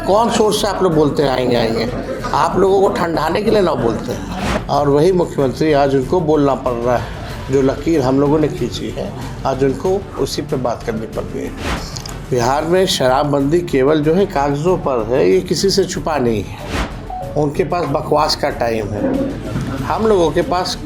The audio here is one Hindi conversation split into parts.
कौन सोच से आप लोग बोलते आएंगे? आप लोगों को ठंडाने के लिए ना बोलते हैं। और वही मुख्यमंत्री आज उनको बोलना पड़ रहा है, जो लकीर हम लोगों ने खींची है आज उनको उसी पे बात करनी पड़ रही है। बिहार में शराबबंदी केवल जो है कागज़ों पर है, ये किसी से छुपा नहीं है। उनके पास बकवास का टाइम है, हम लोगों के पास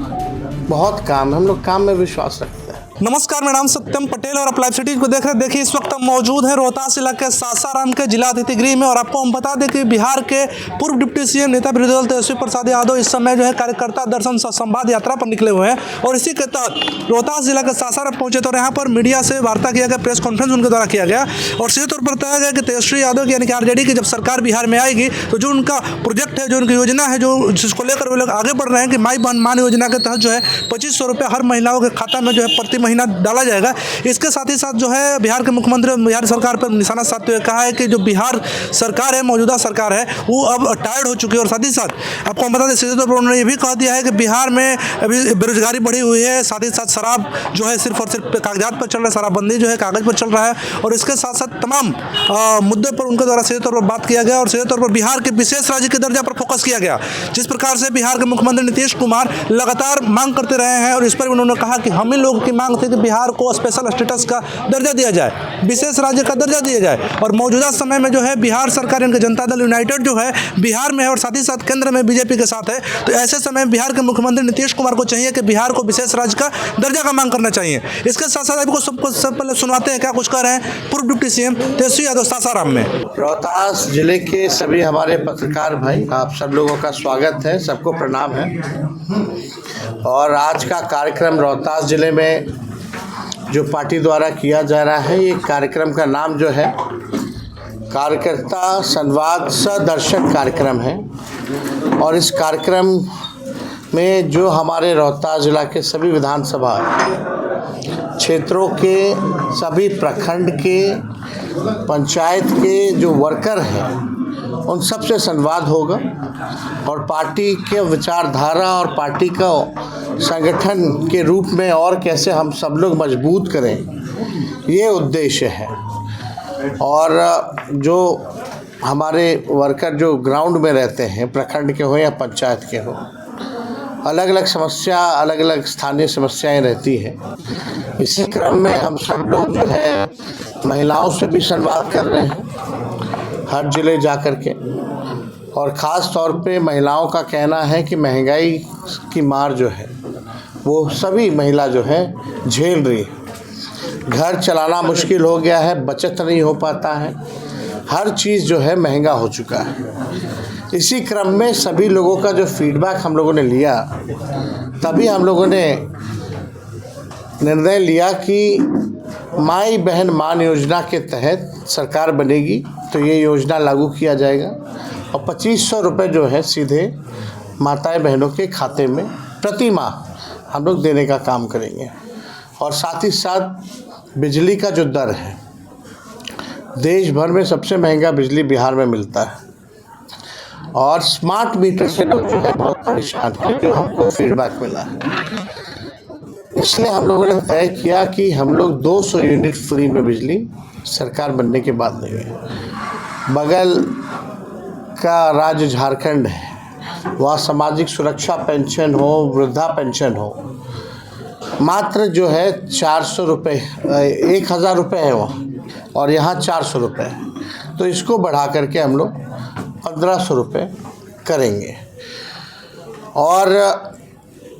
बहुत काम है, हम लोग काम में विश्वास रखते हैं। नमस्कार, मेरा नाम सत्यम पटेल और आप लाइव सिटी को देख रहे हैं। देखिए, इस वक्त हम मौजूद हैं रोहतास इलाके के सासाराम के जिला अतिथि गृह में और आपको हम बता दें कि बिहार के पूर्व डिप्टी सीएम नेता विरोधी दल तेजस्वी प्रसाद यादव इस समय जो है कार्यकर्ता दर्शन संवाद यात्रा पर निकले हुए हैं और इसी के तहत रोहतास जिला के सासाराम पहुंचे तो यहाँ पर मीडिया से वार्ता किया गया, प्रेस कॉन्फ्रेंस उनके द्वारा किया गया और सीधे तौर पर बताया गया कि तेजस्वी यादव की यानी कि आरजेडी की जब सरकार बिहार में आएगी तो जो उनका प्रोजेक्ट है, जो उनकी योजना है, जो जिसको लेकर वो लोग आगे बढ़ रहे हैं कि माई बहन मान योजना के तहत जो है 2500 रुपये हर महिलाओं के खाता में जो है प्रति महीना डाला जाएगा। इसके साथ ही साथ जो है बिहार के मुख्यमंत्री बिहार सरकार पर निशाना साधते हुए कहा है कि जो बिहार सरकार है, मौजूदा सरकार है, वो अब टायर्ड हो चुकी है और साथ ही साथ आपको हम बता दें सीधे तौर पर उन्होंने ये भी कह दिया है कि बिहार में अभी बेरोजगारी बढ़ी हुई है, साथ ही साथ शराब जो है सिर्फ और सिर्फ कागजात पर चल रहा है, शराबबंदी जो है कागज पर चल रहा है और इसके साथ साथ तमाम मुद्दे पर उनके द्वारा सीधे तौर पर बात किया गया और सीधे तौर पर बिहार के विशेष राज्य के दर्जा पर फोकस किया गया। जिस प्रकार से बिहार के मुख्यमंत्री नीतीश कुमार लगातार मांग करते रहे हैं और इस पर उन्होंने कहा कि हम ही लोगों की मांग थी कि बिहार को स्पेशल स्टेटस का दर्जा दिया जाए, विशेष राज्य का दर्जा दिया जाए और मौजूदा समय में जो है बिहार सरकार इनके जनता दल यूनाइटेड जो है बिहार में है और साथ ही साथ केंद्र में बीजेपी के साथ है। तो ऐसे समय बिहार के मुख्यमंत्री नीतीश कुमार को चाहिए कि बिहार को विशेष राज्य का दर्जा का मांग करना चाहिए। इसके साथ साथ आपको सब पहले सुनवाते हैं क्या कुछ कह रहे हैं पूर्व डिप्टी सीएम तेजस्वी यादव सासाराम में। रोहतास जिले के सभी हमारे पत्रकार भाई, आप सब लोगों का स्वागत है, सबको प्रणाम है। और आज का कार्यक्रम रोहतास जिले में जो पार्टी द्वारा किया जा रहा है, ये कार्यक्रम का नाम जो है कार्यकर्ता संवाद सदर्शन कार्यक्रम है और इस कार्यक्रम में जो हमारे रोहतास जिला के सभी विधानसभा क्षेत्रों के सभी प्रखंड के पंचायत के जो वर्कर हैं उन सब से संवाद होगा और पार्टी के विचारधारा और पार्टी का संगठन के रूप में और कैसे हम सब लोग मजबूत करें, ये उद्देश्य है। और जो हमारे वर्कर जो ग्राउंड में रहते हैं, प्रखंड के हो या पंचायत के हो, अलग अलग समस्या, अलग अलग स्थानीय समस्याएं रहती हैं। इसी क्रम में हम सब लोग जो है महिलाओं से भी संवाद कर रहे हैं हर जिले जा कर के और ख़ास तौर पे महिलाओं का कहना है कि महंगाई की मार जो है वो सभी महिला जो है झेल रही है। घर चलाना मुश्किल हो गया है, बचत नहीं हो पाता है, हर चीज़ जो है महंगा हो चुका है। इसी क्रम में सभी लोगों का जो फीडबैक हम लोगों ने लिया, तभी हम लोगों ने निर्णय लिया कि माई बहन मान योजना के तहत सरकार बनेगी तो ये योजना लागू किया जाएगा और 2500 रुपये जो है सीधे माताएं बहनों के खाते में प्रति माह हम लोग देने का काम करेंगे। और साथ ही साथ बिजली का जो दर है, देश भर में सबसे महंगा बिजली बिहार में मिलता है और स्मार्ट मीटर से लोग जो है बहुत परेशान हैं, जो हमको फीडबैक मिला है। इसलिए हम लोगों ने तय किया कि हम लोग 200 यूनिट फ्री में बिजली सरकार बनने के बाद देंगे। बगल का राज्य झारखंड है, वहाँ सामाजिक सुरक्षा पेंशन हो, वृद्धा पेंशन हो, मात्र जो है 400 रुपये, 1000 रुपये है वहाँ और यहाँ 400 रुपये है। तो इसको बढ़ा करके हम लोग 1500 रुपये करेंगे। और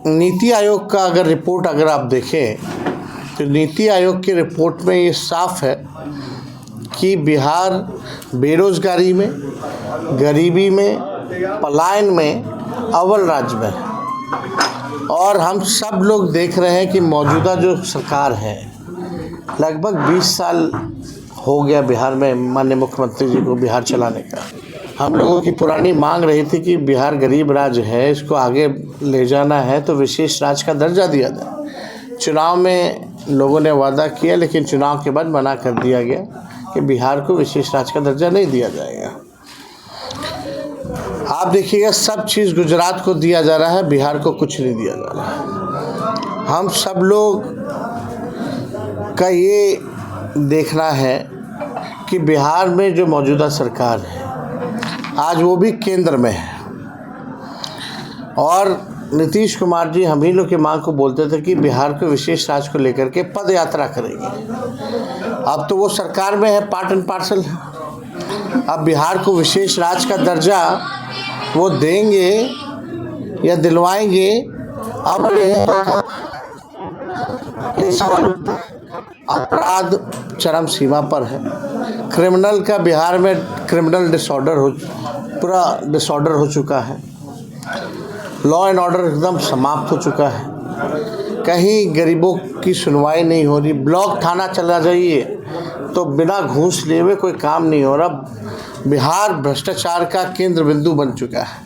नीति आयोग का अगर रिपोर्ट अगर आप देखें तो नीति आयोग की रिपोर्ट में ये साफ है कि बिहार बेरोजगारी में, गरीबी में, पलायन में अव्वल राज्य में है। और हम सब लोग देख रहे हैं कि मौजूदा जो सरकार है, लगभग 20 साल हो गया बिहार में माननीय मुख्यमंत्री जी को बिहार चलाने का। हम लोगों की पुरानी मांग रही थी कि बिहार गरीब राज्य है, इसको आगे ले जाना है तो विशेष राज्य का दर्जा दिया जाए। चुनाव में लोगों ने वादा किया, लेकिन चुनाव के बाद मना कर दिया गया कि बिहार को विशेष राज्य का दर्जा नहीं दिया जाएगा। आप देखिएगा, सब चीज़ गुजरात को दिया जा रहा है, बिहार को कुछ नहीं दिया जा रहा है। हम सब लोग का ये देखना है कि बिहार में जो मौजूदा सरकार है आज वो भी केंद्र में है। और नीतीश कुमार जी हम ही लोग की मांग को बोलते थे कि बिहार को विशेष राज्य को लेकर के पद यात्रा करेंगे। अब तो वो सरकार में है, पार्ट एंड पार्सल है। अब बिहार को विशेष राज्य का दर्जा वो देंगे या दिलवाएंगे, अब अपराध चरम सीमा पर है। क्रिमिनल का बिहार में क्रिमिनल डिसऑर्डर पूरा डिसऑर्डर हो चुका है। लॉ एंड ऑर्डर एकदम समाप्त हो चुका है। कहीं गरीबों की सुनवाई नहीं हो रही। ब्लॉक थाना चला जाइए तो बिना घूस लिए हुए कोई काम नहीं हो रहा। बिहार भ्रष्टाचार का केंद्र बिंदु बन चुका है।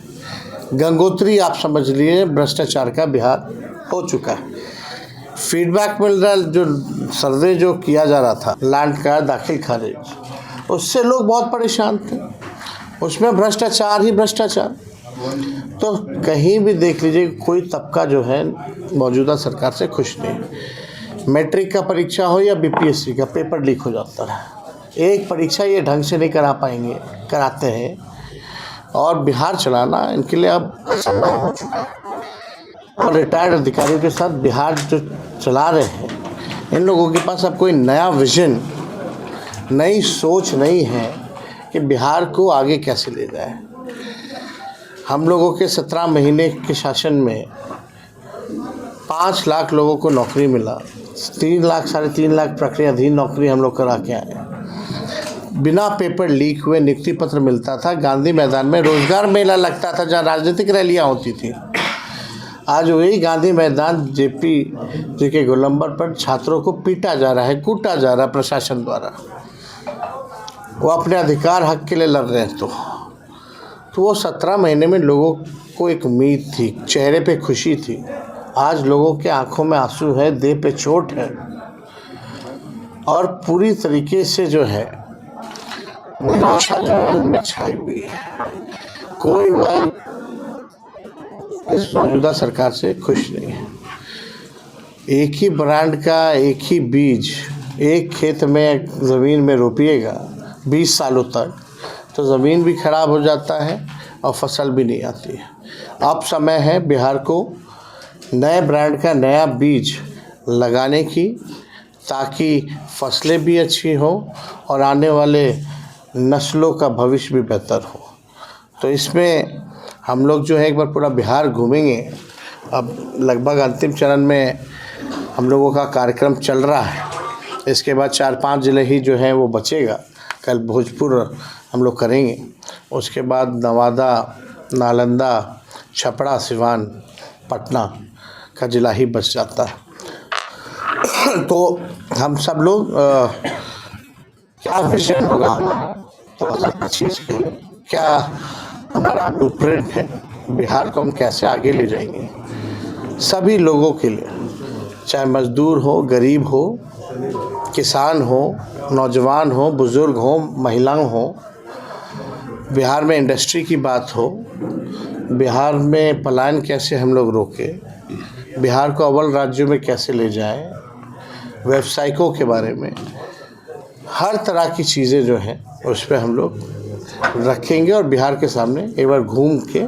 गंगोत्री आप समझ लिए भ्रष्टाचार का बिहार हो चुका है। फीडबैक मिल रहा है, जो सर्वे जो किया जा रहा था लैंड का दाखिल खारिज, उससे लोग बहुत परेशान थे। उसमें भ्रष्टाचार ही भ्रष्टाचार। तो कहीं भी देख लीजिए कोई तबका जो है मौजूदा सरकार से खुश नहीं। मैट्रिक का परीक्षा हो या बीपीएससी का, पेपर लीक हो जाता है। एक परीक्षा ये ढंग से नहीं करा पाएंगे, कराते हैं। और बिहार चलाना इनके लिए अब और रिटायर्ड अधिकारियों के साथ बिहार जो चला रहे हैं, इन लोगों के पास अब कोई नया विजन, नई सोच नहीं है कि बिहार को आगे कैसे ले जाए। हम लोगों के 17 महीने के शासन में 5 लाख लोगों को नौकरी मिला। 3 लाख 3.5 लाख प्रक्रियाधीन नौकरी हम लोग करा के आए। बिना पेपर लीक हुए नियुक्ति पत्र मिलता था। गांधी मैदान में रोजगार मेला लगता था जहाँ राजनीतिक रैलियाँ होती थी। आज वही गांधी मैदान जेपी जी के गोलंबर पर छात्रों को पीटा जा रहा है, कूटा जा रहा है प्रशासन द्वारा। वो अपने अधिकार हक के लिए लड़ रहे हैं। तो वो 17 महीने में लोगों को एक उम्मीद थी, चेहरे पे खुशी थी। आज लोगों के आंखों में आंसू है, देह पे चोट है और पूरी तरीके से जो है छाई हुई है। कोई इस मौजूदा सरकार से खुश नहीं है। एक ही ब्रांड का एक ही बीज एक खेत में ज़मीन में रोपिएगा 20 सालों तक, तो ज़मीन भी खराब हो जाता है और फसल भी नहीं आती है। अब समय है बिहार को नए ब्रांड का नया बीज लगाने की, ताकि फसलें भी अच्छी हो और आने वाले नस्लों का भविष्य भी बेहतर हो। तो इसमें हम लोग जो है एक बार पूरा बिहार घूमेंगे। अब लगभग अंतिम चरण में हम लोगों का कार्यक्रम चल रहा है। इसके बाद 4-5 ज़िले ही जो है वो बचेगा। कल भोजपुर हम लोग करेंगे, उसके बाद नवादा, नालंदा, छपरा, सिवान, पटना का ज़िला ही बच जाता है। तो हम सब लोग क्या विजन होगा, क्या हमारा ब्लूप्रिंट है, बिहार को हम कैसे आगे ले जाएंगे सभी लोगों के लिए, चाहे मजदूर हो, गरीब हो, किसान हो, नौजवान हो, बुज़ुर्ग हो, महिलाएं हो। बिहार में इंडस्ट्री की बात हो, बिहार में पलायन कैसे हम लोग रोकें, बिहार को अव्वल राज्यों में कैसे ले जाएं, व्यावसायिकों के बारे में हर तरह की चीज़ें जो हैं उस पर हम लोग रखेंगे। और बिहार के सामने एक बार घूम के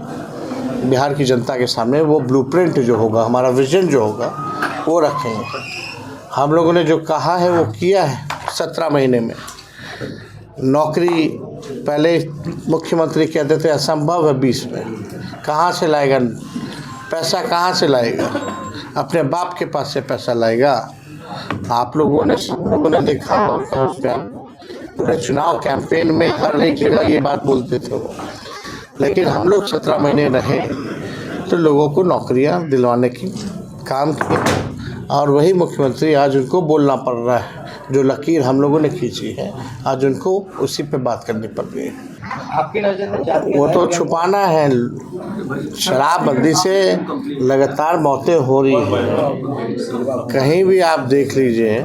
बिहार की जनता के सामने वो ब्लूप्रिंट जो होगा, हमारा विजन जो होगा वो रखेंगे। हम लोगों ने जो कहा है वो किया है। 17 महीने में नौकरी पहले मुख्यमंत्री कहते थे असंभव है 20 में, कहाँ से लाएगा पैसा, कहाँ से लाएगा, अपने बाप के पास से पैसा लाएगा। आप लोगों ने देखा पूरे चुनाव कैंपेन में हर एक जगह ये बात बोलते थे वो। लेकिन हम लोग 17 महीने रहे तो लोगों को नौकरियां दिलवाने की काम किया, और वही मुख्यमंत्री आज उनको बोलना पड़ रहा है। जो लकीर हम लोगों ने खींची है आज उनको उसी पे बात करनी पड़ रही है। आपकी नज़र में वो तो छुपाना है। शराबबंदी से लगातार मौतें हो रही हैं, कहीं भी आप देख लीजिए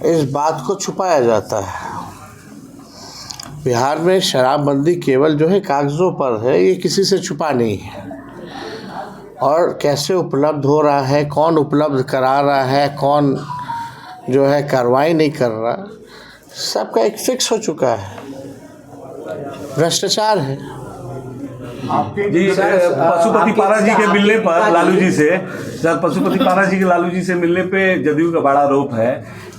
इस बात को छुपाया जाता है। बिहार में शराबबंदी केवल जो है कागज़ों पर है, ये किसी से छुपा नहीं है। और कैसे उपलब्ध हो रहा है, कौन उपलब्ध करा रहा है, कौन जो है कार्रवाई नहीं कर रहा, सबका एक फिक्स हो चुका है। भ्रष्टाचार है। जी पशुपति पारा जी के मिलने पर लालू जी से सर पशुपति पारा जी के लालू जी से मिलने पे जदयू का बड़ा आरोप है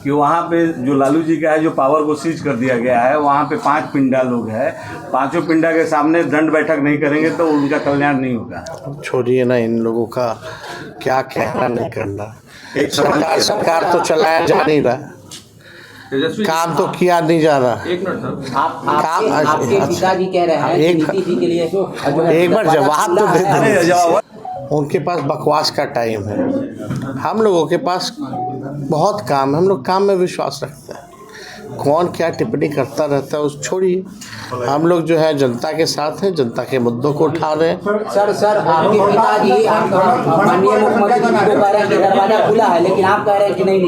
कि वहाँ पे जो लालू जी का है जो पावर को सीज कर दिया गया है, वहाँ पे 5 पिंडा लोग हैं, 5 पिंडा के सामने दंड बैठक नहीं करेंगे तो उनका कल्याण नहीं होगा। छोड़िए ना इन लोगों का, क्या कहना नहीं करना। सरकार तो चलाया जा नहीं रहा, काम तो किया नहीं जा रहा। आपके पिताजी कह रहे हैं एक नीति जी के लिए एक बार जवाब तो दे दें। उनके पास बकवास का टाइम है, हम लोगों के पास बहुत काम है, हम लोग काम में विश्वास रखते हैं। कौन क्या टिप्पणी करता रहता है उस छोड़िए, हम लोग जो है जनता के साथ हैं, जनता के मुद्दों को उठा रहे हैं। सर आपके पिताजी माननीय मुख्यमंत्री जी को कह रहे हैं कि दरवाजा खुला है, लेकिन आप कह रहे हैं कि नहीं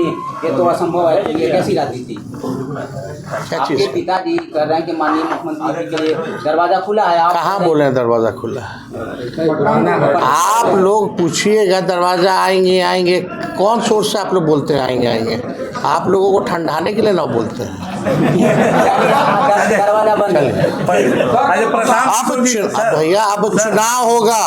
ये तो असंभव है, ये कैसी राजनीति? क्या आपके चीज़? पिताजी कह रहे हैं कि माननीय मुख्यमंत्री जी के लिए दरवाजा खुला है, आप कहाँ बोले हैं दरवाज़ा खुला है? आप लोग पूछिएगा दरवाज़ा आएंगे, कौन सोर्स से आप लोग बोलते हैं आएंगे? आप लोगों को ठंडाने के लिए ना बोलते हैं। दरवाजा बंद है। भैया अब चुनाव होगा,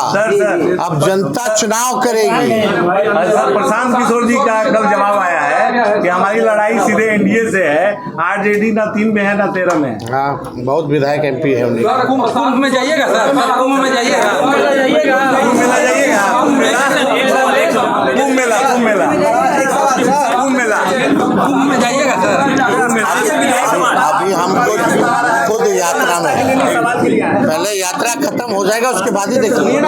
अब जनता चुनाव करेगी। सर प्रशांत किशोर जी का कल जवाब आया है कि हमारी लड़ाई सीधे एनडीए से है, आरजेडी ना 3 में है ना 13 में है। हाँ, बहुत विधायक MP है उनके। कुंभ में जाइएगा सर, कुंभ में जाइएगा, कुंभ मेला जाइएगा, कुंभ में जाइएगा सर। अभी हम खुद यात्रा में हैं। पहले यात्रा खत्म हो जाएगा, उसके बाद ही देखेंगे।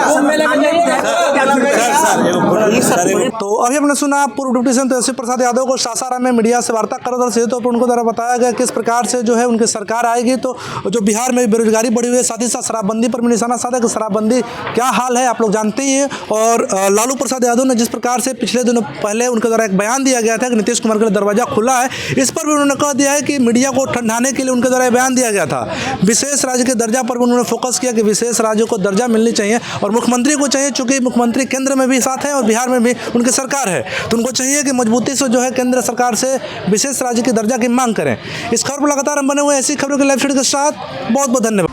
तो अभी हमने सुना पूर्व डिप्टी सीएम तेजस्वी प्रसाद यादव को सासाराम में मीडिया से वार्ता कर रहे थे, तो उनको द्वारा बताया गया किस प्रकार से जो है उनकी सरकार आएगी, तो जो बिहार में बेरोजगारी बढ़ी हुई है, साथ ही साथ शराबबंदी पर भी निशाना साधा कि शराबबंदी क्या हाल है आप लोग जानते ही हैं। और लालू प्रसाद यादव ने जिस प्रकार से पिछले दिनों पहले उनके द्वारा एक बयान दिया गया था कि नीतीश कुमार के लिए दरवाजा खुला है, इस पर भी उन्होंने कह दिया है कि मीडिया को ठंडाने के लिए उनके द्वारा बयान दिया गया था। विशेष राज्य के दर्जा पर भी उन्होंने फोकस किया कि विशेष राज्यों को दर्जा मिलनी चाहिए और मुख्यमंत्री को चाहिए, चूंकि मुख्यमंत्री केंद्र में भी साथ है और बिहार में भी उनकी सरकार है, तो उनको चाहिए कि मजबूती से जो है केंद्र सरकार से विशेष राज्य के दर्जा की मांग करें। इस खबर पर लगातार हम बने हुए ऐसी खबरों के लाइव फीड के साथ बहुत बहुत धन्यवाद।